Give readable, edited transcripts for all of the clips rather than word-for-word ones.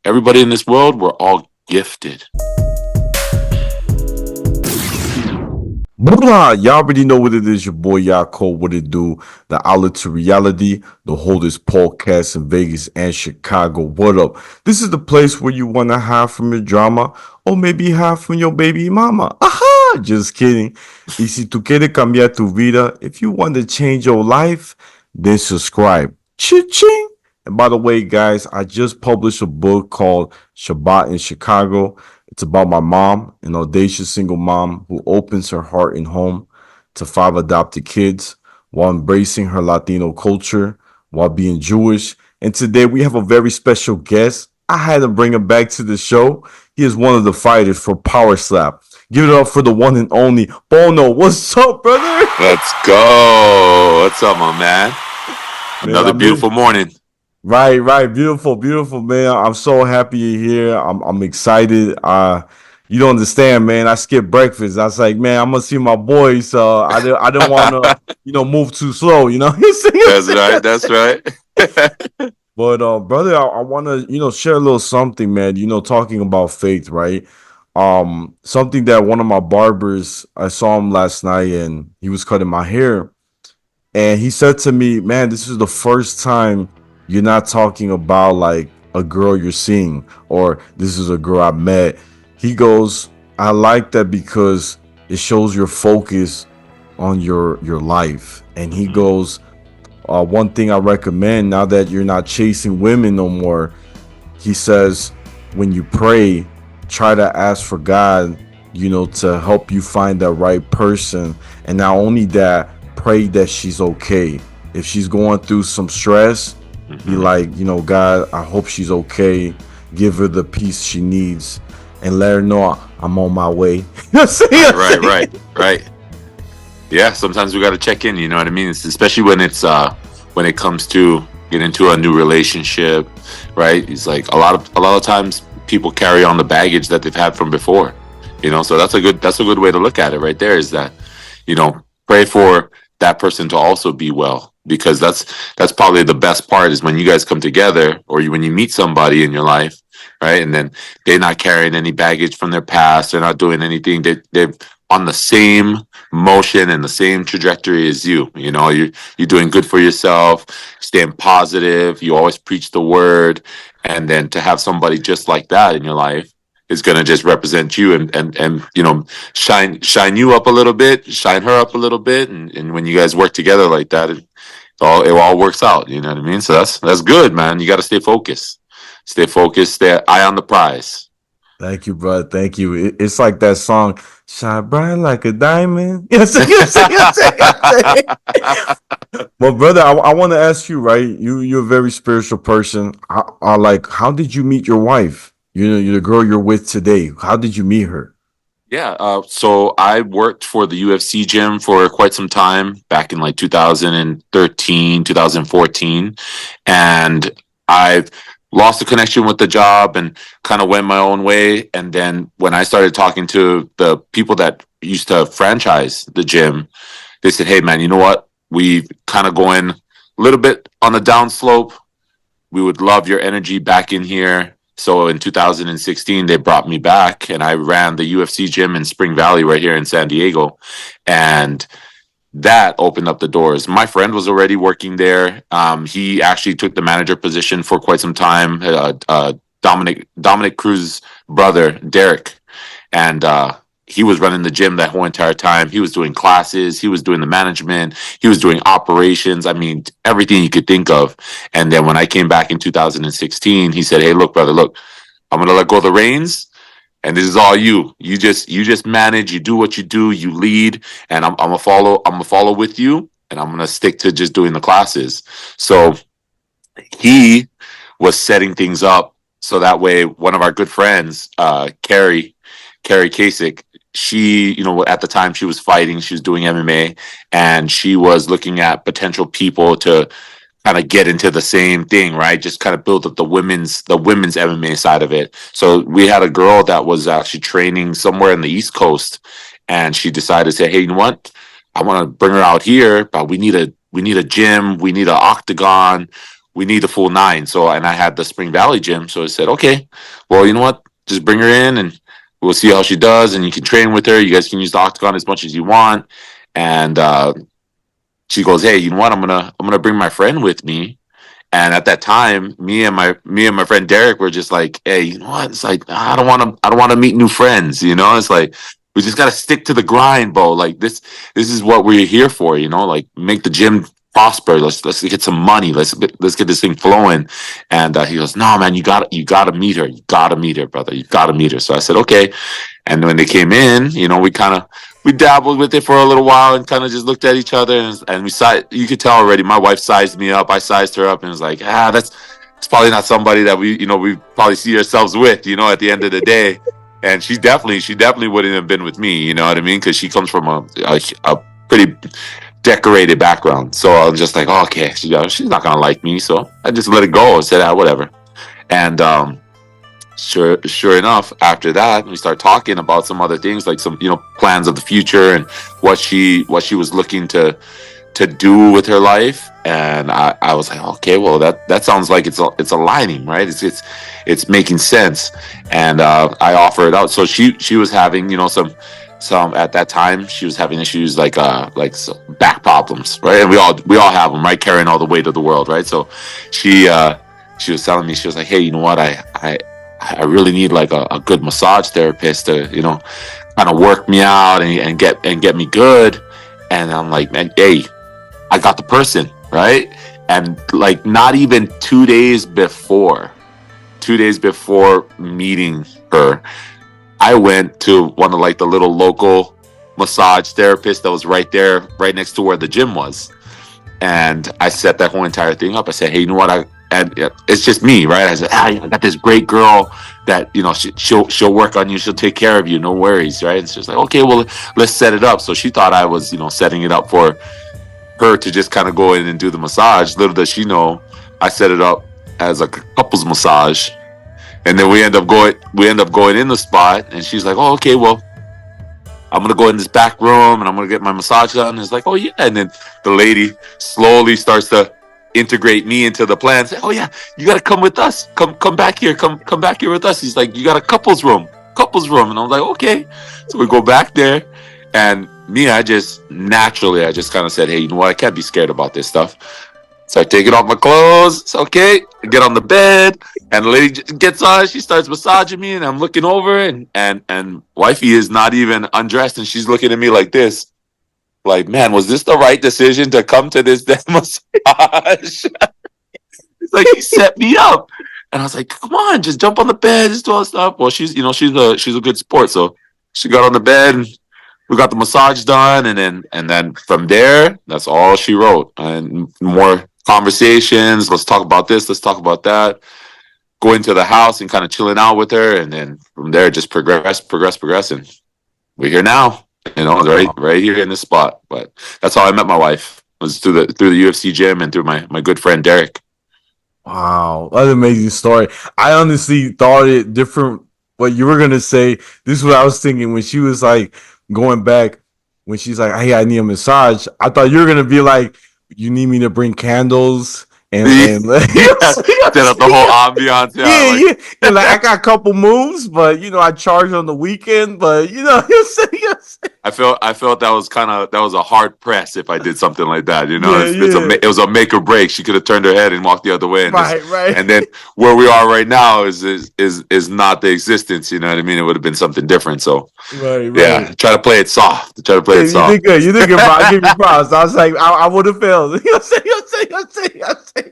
everybody in this world, we're all gifted. Blah, y'all already know what it is. Your boy Yaakov, what it do? The outlet to reality, the holdest podcast in Vegas and Chicago. What up? This is the place where you want to hide from your drama or maybe hide from your baby mama. Aha! Just kidding. Y si tú quieres cambiar tu vida, if you want to change your life, then subscribe. Cha-ching! And by the way, guys, I just published a book called Shabbat in Chicago. It's about my mom, an audacious single mom who opens her heart and home to 5 adopted kids while embracing her Latino culture, while being Jewish. And today we have a very special guest. I had to bring him back to the show. He is one of the fighters for powerslap. Give it up for the one and only Pono. What's up, brother? Let's go. What's up, my man? Another beautiful morning. Right. Beautiful, man. I'm so happy you're here. I'm excited. You don't understand, man. I skipped breakfast. I was like, man, I'm gonna see my boys. So I don't want to, move too slow. That's right. But brother, I want to, share a little something, man. Talking about faith, right? Something that one of my barbers, I saw him last night, and he was cutting my hair, and he said to me, man, this is the first time you're not talking about like a girl you're seeing or this is a girl I met. He goes, I like that because it shows your focus on your life. And he goes, one thing I recommend now that you're not chasing women no more, he says, when you pray, try to ask for God, to help you find that right person. And not only that, pray that she's okay. If she's going through some stress, be like, God, I hope she's okay. Give her the peace she needs and let her know I'm on my way. Right. Yeah, sometimes we got to check in, you know what I mean? Especially when it comes to getting into a new relationship, right? It's like a lot of times people carry on the baggage that they've had from before, so that's a good way to look at it right there, is that, pray for that person to also be well. Because that's probably the best part, is when you guys come together or when you meet somebody in your life, right? And then they're not carrying any baggage from their past. They're not doing anything. They're on the same motion and the same trajectory as you. You're doing good for yourself, staying positive. You always preach the word. And then to have somebody just like that in your life is going to just represent you and shine you up a little bit, shine her up a little bit. And when you guys work together like that, it all works out, you know what I mean? So that's good, man. You got to stay focused, stay eye on the prize. Thank you, bro. Thank you. It's like that song, shine bright like a diamond. Yes. Well, brother, I want to ask you, right? You're a very spiritual person. How did you meet your wife? You're the girl you're with today. How did you meet her? Yeah, so I worked for the UFC gym for quite some time back in like 2013, 2014. And I've lost the connection with the job and kind of went my own way. And then when I started talking to the people that used to franchise the gym, they said, hey, man, you know what? We kind of going a little bit on the downslope. We would love your energy back in here. So in 2016, they brought me back, and I ran the UFC gym in Spring Valley right here in San Diego. And that opened up the doors. My friend was already working there. He actually took the manager position for quite some time. Dominic Cruz's brother, Derek. And he was running the gym that whole entire time. He was doing classes. He was doing the management. He was doing operations. I mean, everything you could think of. And then when I came back in 2016, he said, hey, look, brother, I'm going to let go of the reins. And this is all you. You just manage. You do what you do. You lead. And I'm going to follow with you. And I'm going to stick to just doing the classes. So he was setting things up. So that way, one of our good friends, Carrie Kasich, she, at the time she was fighting, she was doing MMA, and she was looking at potential people to kind of get into the same thing, right? Just kind of build up the women's MMA side of it. So we had a girl that was actually training somewhere in the East Coast, and she decided to say, hey, you know what? I want to bring her out here, but we need a gym, we need an octagon, we need the full 9. So, and I had the Spring Valley gym. So I said, okay, well, you know what? Just bring her in and we'll see how she does. And you can train with her. You guys can use the octagon as much as you want. And she goes, hey, you know what? I'm gonna bring my friend with me. And at that time, me and my friend Derek were just like, hey, you know what? It's like I don't want to meet new friends. You know, it's like we just gotta stick to the grind, bro. Like this is what we're here for. You know, like make the gym prosper. Let's get some money. Let's get this thing flowing. And he goes, no, man, you gotta meet her. You gotta meet her, brother. You gotta meet her. So I said, okay. And when they came in, you know, we dabbled with it for a little while and kind of just looked at each other and we saw you could tell already my wife sized me up, I sized her up, and it was like, that's it's probably not somebody that we probably see ourselves with, you know, at the end of the day. And she definitely wouldn't have been with me, you know what I mean, because she comes from a pretty decorated background. So I was just like, oh, okay, she's not gonna like me. So I just let it go and said, whatever. And sure enough, after that, we start talking about some other things, like some, you know, plans of the future and what she was looking to do with her life. And I was like, okay, well, that sounds like it's aligning, right? It's making sense. And I offer it out. So she was having, you know, some at that time she was having issues like back problems, right? And we all have them, right? Carrying all the weight of the world, right? So she was telling me, she was like, hey, you know what, I really need like a good massage therapist to, you know, kind of work me out and get me good. And I'm like, man, hey, I got the person, right? And like not even 2 days before meeting her, I went to one of like the little local massage therapists that was right there, right next to where the gym was. And I set that whole entire thing up. I said, hey, you know what? And it's just me, right? I said, I got this great girl that, you know, she'll work on you. She'll take care of you. No worries, right? And she's like, okay, well, let's set it up. So she thought I was, you know, setting it up for her to just kind of go in and do the massage. Little does she know, I set it up as a couples massage. And then we end up going in the spot. And she's like, oh, okay, well, I'm gonna go in this back room and I'm gonna get my massage done. And it's like, oh yeah. And then the lady slowly starts to integrate me into the plan. Say, oh yeah, you gotta come with us. Come back here. Come back here with us. He's like, you got a couples room. And I'm like, okay. So we go back there, and me, I just kind of said, hey, you know what? I can't be scared about this stuff. So I take it off my clothes. It's okay. I get on the bed, and the lady gets on. She starts massaging me, and I'm looking over, and wifey is not even undressed, and she's looking at me like this, like, man, was this the right decision to come to this damn massage? It's like he set me up, and I was like, come on, just jump on the bed, just do all this stuff. Well, she's a good sport, so she got on the bed. And we got the massage done, and then from there, that's all she wrote. And more conversations. Let's talk about this. Let's talk about that. Go into the house and kind of chilling out with her, and then from there, just progress, and we're here now. You know, right here in this spot. But that's how I met my wife, was through the UFC gym and through my good friend Derek. Wow, that's an amazing story. I honestly thought it different. What you were gonna say? This is what I was thinking when she was like going back. When she's like, "Hey, I need a massage." I thought you were gonna be like, "You need me to bring candles and set up the whole ambiance." Yeah. You're like, I got a couple moves, but you know, I charge on the weekend. But you know, you say. I felt that was a hard press if I did something like that. You know, Yeah. it was a make or break. She could have turned her head and walked the other way. And Right. And then where we are right now is not the existence. You know what I mean? It would have been something different. So Right. Yeah, try to play it soft. You did good. You did good, bro. I give you props. I was like, I would have failed. You say.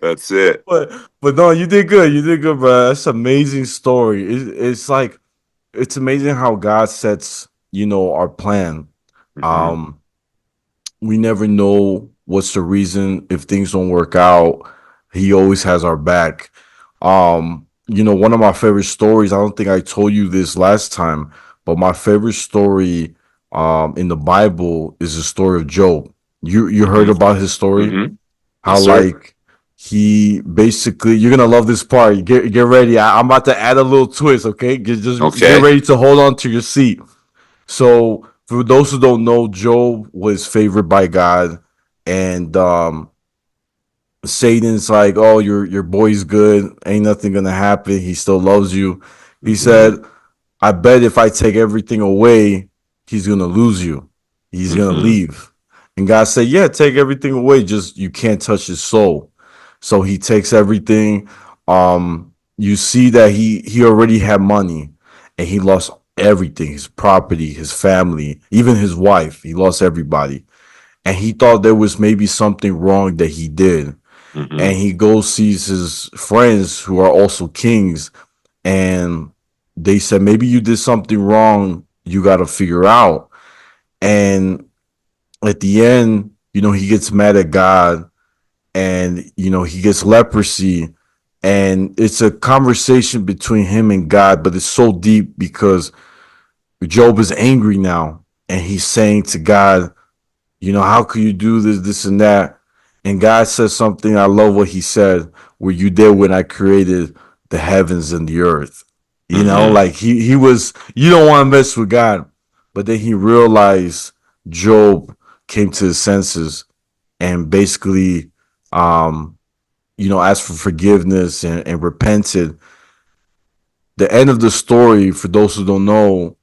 That's it. But no, you did good. You did good, bro. That's an amazing story. It's like, it's amazing how God sets, you know, our plan. Mm-hmm. We never know what's the reason. If things don't work out, He always has our back. You know, one of my favorite stories, I don't think I told you this last time, but my favorite story in the Bible is the story of Job. You heard about his story? Mm-hmm. How, Yes, like, he basically, you're gonna love this part. Get ready. I'm about to add a little twist. Okay, get ready to hold on to your seat. So, for those who don't know, Job was favored by God, and Satan's like, "Oh, your boy's good. Ain't nothing gonna happen. He still loves you." He Mm-hmm. said, "I bet if I take everything away, he's gonna lose you. He's gonna Mm-hmm. leave." And God said, "Yeah, take everything away. Just you can't touch his soul." So he takes everything. You see that he already had money, and he lost everything: his property, his family, even his wife. He lost everybody, and he thought there was maybe something wrong that he did. Mm-hmm. And he goes sees his friends who are also kings, and they said maybe you did something wrong. You got to figure out. And at the end, he gets mad at God, and he gets leprosy, and it's a conversation between him and God, but it's so deep because Job is angry now, and he's saying to God, how could you do this and that? And God says something. I love what he said. Were you there when I created the heavens and the earth? Mm-hmm. Like he was. You don't want to mess with God, but then he realized Job came to his senses and basically, asked for forgiveness and repented. The end of the story, for those who don't know,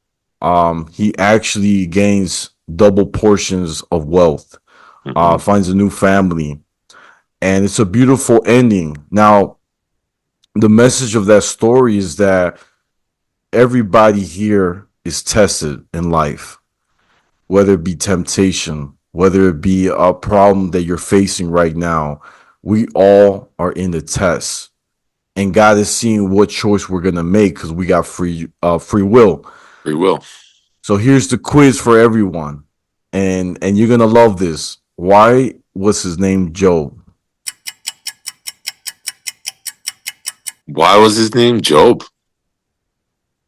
he actually gains double portions of wealth, Mm-hmm. finds a new family, and it's a beautiful ending. Now, the message of that story is that everybody here is tested in life, whether it be temptation, whether it be a problem that you're facing right now. We all are in the test, and God is seeing what choice we're gonna make because we got free will. Free will. So here's the quiz for everyone, and you're gonna love this. Why was his name Job? Why was his name Job?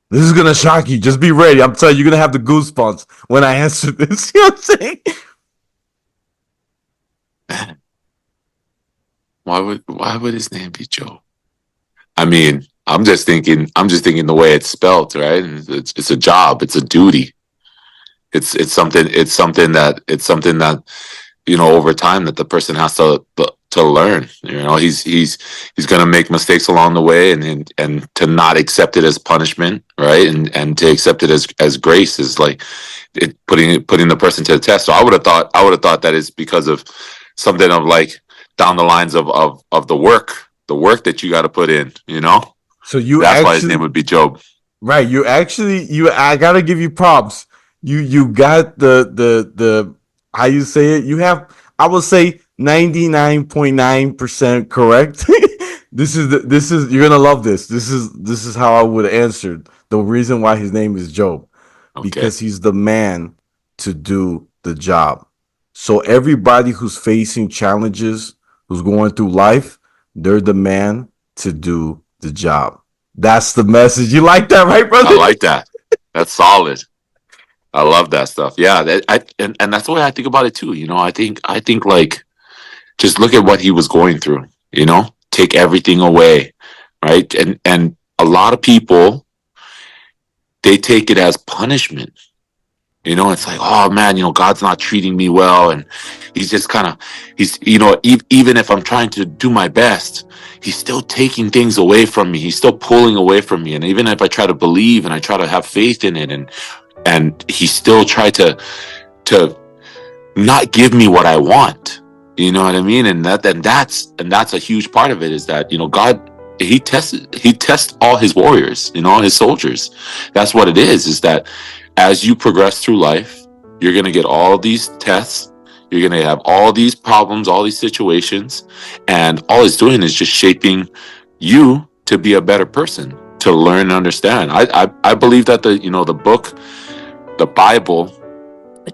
This is gonna shock you. Just be ready. I'm telling you, you're gonna have the goosebumps when I answer this. You know what I'm saying? Why would his name be Job? I mean, I'm just thinking the way it's spelt, right? It's a job, it's a duty. It's something that over time that the person has to learn. He's going to make mistakes along the way, and to not accept it as punishment, right? And to accept it as grace is like putting the person to the test. So I would have thought that it's because of something of like down the lines of the work that you got to put in. So you That's why his name actually would be Job. right. You. I gotta give you props. You got the how you say it. You have, I would say, 99.9% correct. This is you're gonna love this. This is how I would answer the reason why his name is Job, Okay. because he's the man to do the job. So everybody who's facing challenges, who's going through life, they're the man to do the job. That's the message. You like that, right, I brother? like that. That's solid. I love that stuff. Yeah, and that's the way I think about it too. I think like just look at what he was going through. Take everything away, right? And a lot of people, they take it as punishment. It's like, oh man, God's not treating me well, and he's just kind of even if I'm trying to do my best, he's still taking things away from me. He's still pulling away from me, and even if I try to believe and I try to have faith in it, and he still tried to not give me what I want. You know what I mean? And that's a huge part of it, is that God, he tests all his warriors, his soldiers. That's what it is that as you progress through life, you're gonna get all these tests. You're gonna have all these problems, all these situations, and all it's doing is just shaping you to be a better person, to learn and understand. I believe that the Bible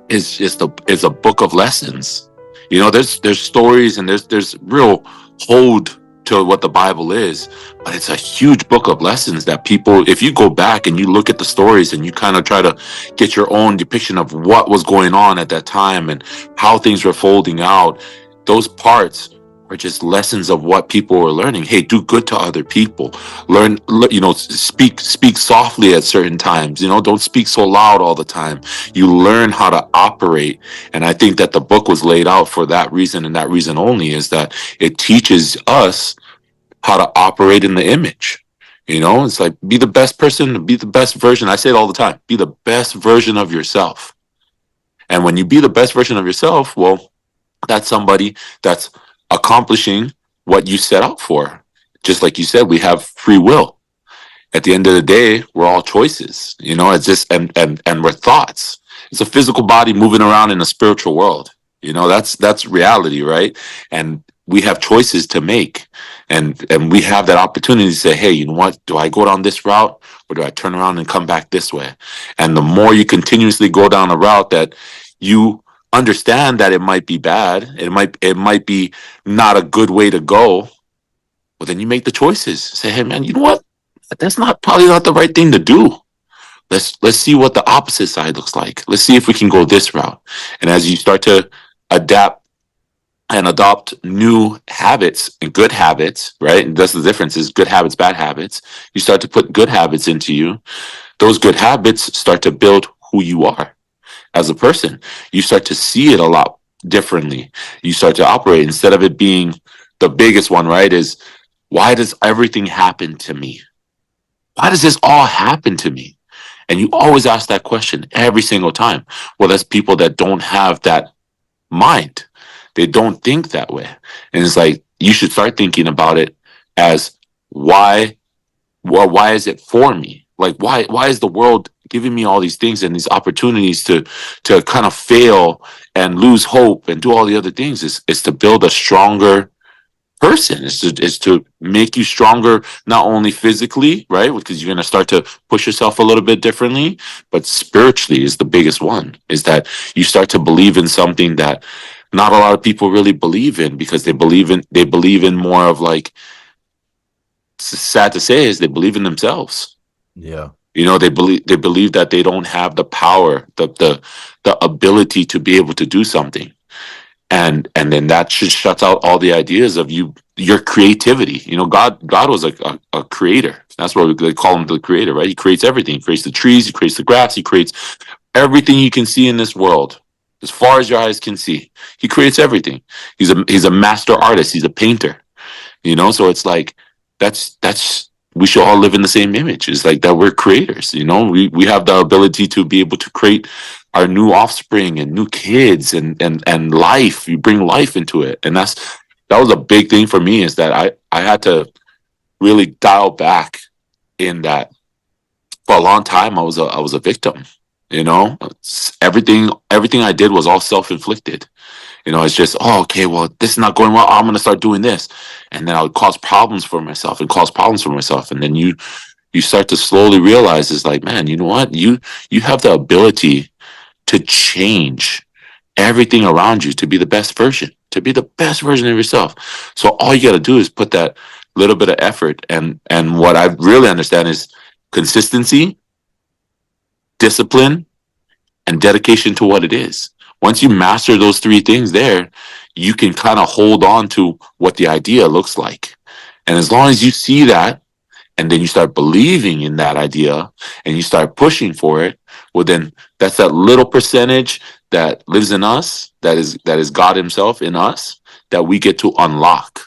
is a book of lessons. There's stories, and there's real hold to what the Bible is, but it's a huge book of lessons that people, if you go back and you look at the stories and you kind of try to get your own depiction of what was going on at that time and how things were folding out, those parts are just lessons of what people were learning. Hey, do good to other people. Learn, speak softly at certain times. Don't speak so loud all the time. You learn how to operate. And I think that the book was laid out for that reason, and that reason only, is that it teaches us how to operate in the image. It's like, be the best person, be the best version. I say it all the time. Be the best version of yourself. And when you be the best version of yourself, well, that's somebody that's accomplishing what you set out for. Just like you said, we have free will. At the end of the day, we're all choices. It's just and we're thoughts. It's a physical body moving around in a spiritual world. That's reality, right? And we have choices to make, and we have that opportunity to say, hey, you know what? Do I go down this route, or do I turn around and come back this way? And the more you continuously go down a route that you understand that it might be bad, it might be not a good way to go, well, then you make the choices. Say, hey, man, you know what? That's probably not the right thing to do. Let's see what the opposite side looks like. Let's see if we can go this route. And as you start to adapt and adopt new habits and good habits, right? And that's the difference, is good habits, bad habits. You start to put good habits into you. Those good habits start to build who you are as a person. You start to see it a lot differently. You start to operate, instead of it being the biggest one, right? Is, why does everything happen to me? Why does this all happen to me? And you always ask that question every single time. Well, that's people that don't have that mind. They don't think that way. And it's like, you should start thinking about it as, why? Well, why is it for me? Like, why is the world giving me all these things and these opportunities to kind of fail and lose hope and do all the other things? Is to build a stronger person. Is to make you stronger, not only physically, right? Because you're going to start to push yourself a little bit differently, but spiritually is the biggest one. Is that you start to believe in something that not a lot of people really believe in, because they believe in more of, like, sad to say, is they believe in themselves. Yeah. They believe that they don't have the power, the ability to be able to do something. And then that just shuts out all the ideas of your creativity. God was a creator. That's why they call him the creator, right? He creates everything. He creates the trees, he creates the grass, he creates everything you can see in this world. As far as your eyes can see, he creates everything. He's a master artist. He's a painter. So it's like, that's we should all live in the same image. It's like that we're creators. We have the ability to be able to create our new offspring and new kids and life. You bring life into it. And that was a big thing for me, is that I had to really dial back in that. For a long time, I was a victim. Everything I did was all self-inflicted. It's just, oh, okay, well, this is not going well. I'm going to start doing this. And then I would cause problems for myself and cause problems for myself. And then you start to slowly realize, is like, man, you know what? You have the ability to change everything around you to be the best version of yourself. So all you got to do is put that little bit of effort. And what I really understand is consistency, discipline, and dedication to what it is. Once you master those three things there, you can kind of hold on to what the idea looks like. And as long as you see that, and then you start believing in that idea and you start pushing for it, well, then that's that little percentage that lives in us, that is God himself in us, that we get to unlock.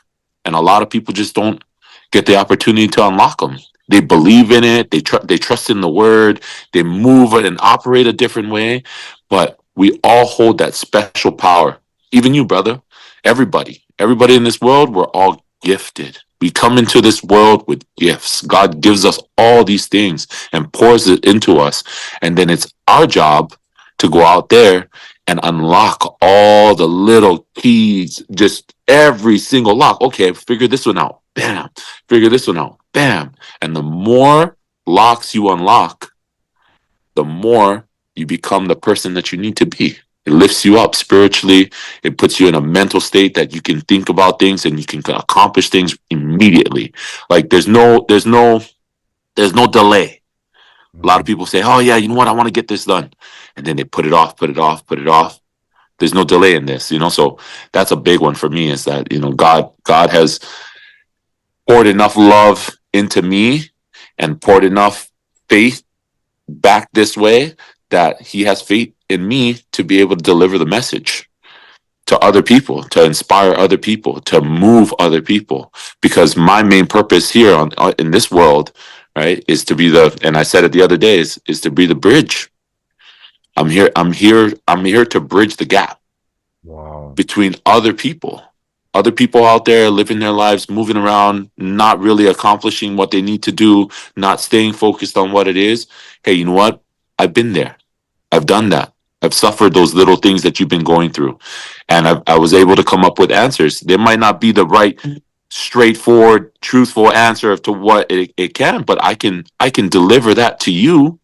And a lot of people just don't get the opportunity to unlock them. They believe in it. They trust in the word. They move and operate a different way. But we all hold that special power. Even you, brother. Everybody in this world, we're all gifted. We come into this world with gifts. God gives us all these things and pours it into us. And then it's our job to go out there and unlock all the little keys, just every single lock. Okay, figure this one out. Bam. Figure this one out. Bam. And the more locks you unlock, the more you become the person that you need to be. It lifts you up spiritually. It puts you in a mental state that you can think about things and you can accomplish things immediately. Like there's no delay. A lot of people say, "Oh yeah, you know what? I want to get this done," and then they put it off. There's no delay in this, so that's a big one for me, is that, God has poured enough love into me and poured enough faith back this way, that he has faith in me to be able to deliver the message to other people, to inspire other people, to move other people. Because my main purpose here in this world, right, is to be and I said it the other day, is to be the bridge. I'm here to bridge the gap Wow. between other people out there living their lives, moving around, not really accomplishing what they need to do, not staying focused on what it is. Hey, you know what? I've been there. I've done that. I've suffered those little things that you've been going through. And I was able to come up with answers. There might not be the right, straightforward, truthful answer to what it can, but I can deliver that to you,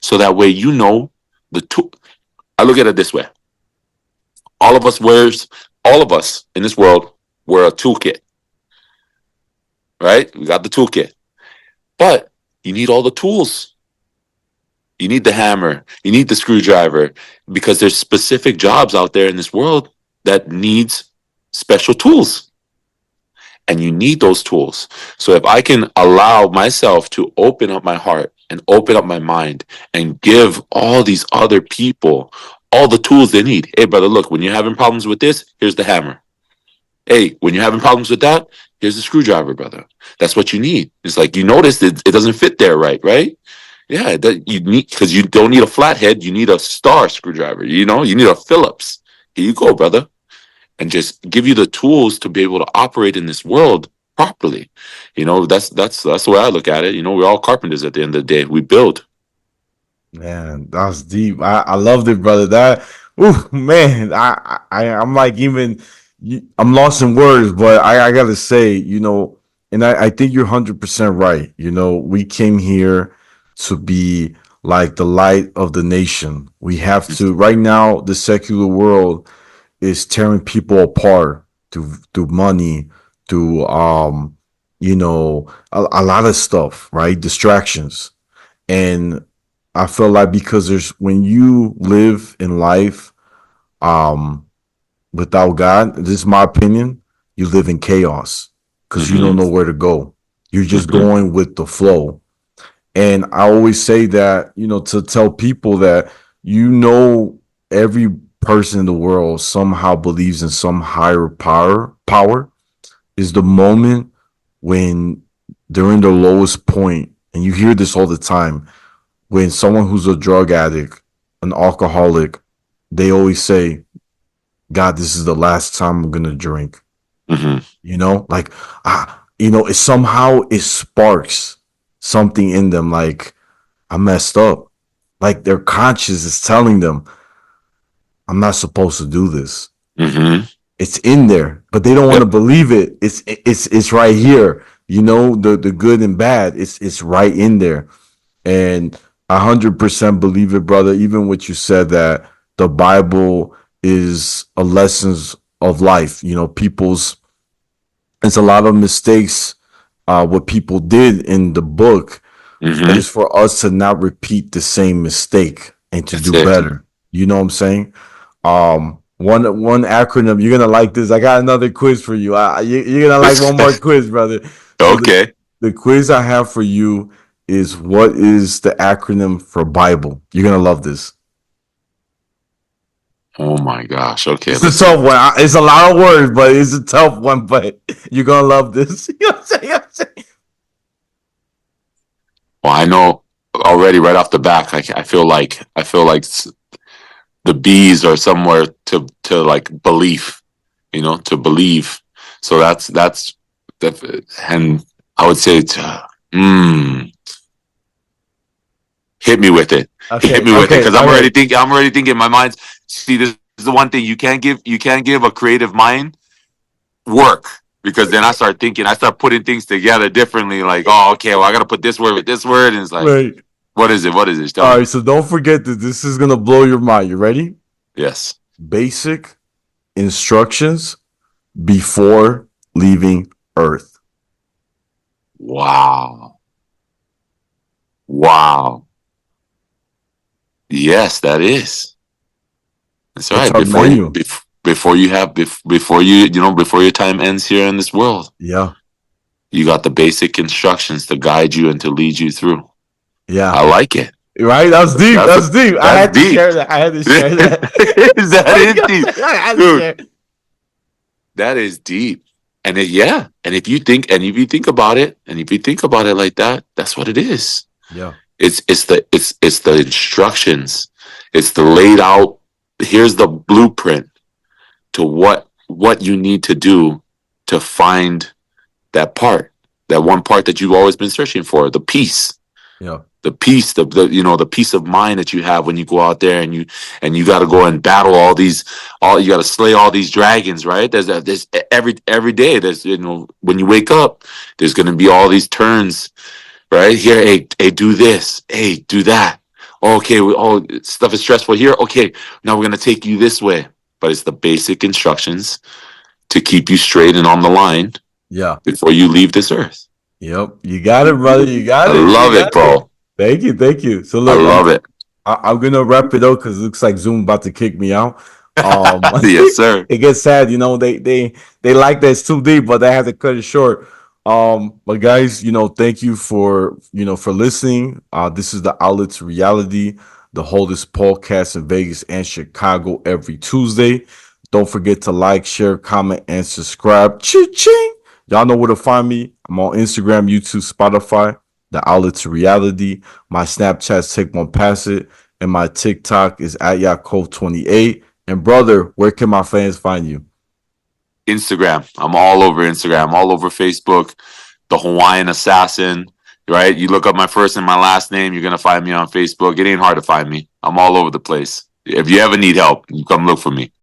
so that way the tool. I look at it this way. All of us all of us in this world wear a toolkit, right? We got the toolkit. But you need all the tools. You need the hammer, you need the screwdriver, because there's specific jobs out there in this world that needs special tools. And you need those tools. So if I can allow myself to open up my heart and open up my mind and give all these other people all the tools they need. Hey, brother, look, when you're having problems with this, here's the hammer. Hey, when you're having problems with that, here's the screwdriver, brother. That's what you need. It's like, you noticed it doesn't fit there, right? Yeah, that you need, because you don't need a flathead. You need a star screwdriver. You need a Phillips. Here you go, brother. And just give you the tools to be able to operate in this world properly. That's the way I look at it. We're all carpenters at the end of the day. We build. Man, that's deep. I loved it, brother. That, ooh, man, I'm like, even, I'm lost in words, but I gotta say, and I think you're 100% right. We came here to be like the light of the nation. We have to, right now, the secular world is tearing people apart through money, through a lot of stuff, right? Distractions. And I feel like, because there's, when you live in life um without God, this is my opinion, you live in chaos, because you don't Mm-hmm. know where to go. You're just Mm-hmm. going with the flow. And I always say that, to tell people that, every person in the world somehow believes in some higher power, is the moment when they're in the lowest point. And you hear this all the time, when someone who's a drug addict, an alcoholic, they always say, God, this is the last time I'm gonna drink. Mm-hmm. Like, it sparks something in them, like, I messed up. Like, their conscience is telling them, I'm not supposed to do this. Mm-hmm. It's in there, but they don't want to Yep. believe it. It's right here. The good and bad. It's right in there. And 100% believe it, brother. Even what you said, that the Bible is a lessons of life. It's a lot of mistakes, what people did in the book, but Mm-hmm. it's for us to not repeat the same mistake and to That's do it. better. You know what I'm saying? One acronym. You're gonna like this. I got another quiz for you. You're gonna like one more quiz, brother. So Okay. the quiz I have for you is, what is the acronym for Bible? You're gonna love this. Oh my gosh. Okay, It's a let's see. tough one. It's a lot of words, but it's a tough one. But you're gonna love this. You know what I'm saying? Well, I know already right off the back. I feel like the B's are somewhere to like belief. To believe. So that's that, and I would say mm, hit me with it. Hit Okay, me with it, okay, because all right. I'm already thinking in my mind. See, this is the one thing you can't give a creative mind work, because then I start putting things together differently. Like, oh, okay, well, I got to put this word with this word, and it's like, Right. what is it? What is it? Tell All me. right. So don't forget that this is gonna blow your mind. You ready? Yes. Basic instructions before leaving Earth. Wow. Wow. Yes, that is. That's It's right. our menu. Before your time ends here in this world, Yeah. you got the basic instructions to guide you and to lead you through. Yeah. I like it. Right? That's deep. That's a That's deep. I that's had to deep. share that. I had to share that. That is deep, I had to dude. share. That is deep. And yeah, and if you think about it, and if you think about it like that, that's what it is. Yeah. It's the instructions. It's the laid out. Here's the blueprint to what you need to do to find that one part that you've always been searching for, the peace. Yeah. The peace, the peace of mind that you have when you go out there and you got to go and battle you got to slay all these dragons, right? There's every day. There's when you wake up, there's gonna be all these turns, right? Here, hey, do this, hey, do that. Okay, stuff is stressful here. Okay, now we're gonna take you this way, but it's the basic instructions to keep you straight and on the line Yeah. before you leave this earth. Yep. You got it, brother. You got I it. You love got it, it. bro. Thank you. Thank you. So I look, love it. I'm gonna wrap it up because it looks like Zoom about to kick me out. Yes, sir. It gets sad, they like that it's too deep, but they have to cut it short. But guys, thank you for listening. This is the Outlet to Reality, the holdest podcast in Vegas and Chicago every Tuesday. Don't forget to like, share, comment, and subscribe. Ching! Y'all know where to find me. I'm on Instagram, YouTube, Spotify, the Outlet to Reality. My Snapchat's Take One Pass It, and my TikTok is at Yaakov28. And brother, where can my fans find you? Instagram. I'm all over Instagram, all over Facebook. The Hawaiian Assassin, right? You look up my first and my last name, you're gonna find me on Facebook. It ain't hard to find me. I'm all over the place. If you ever need help, you come look for me.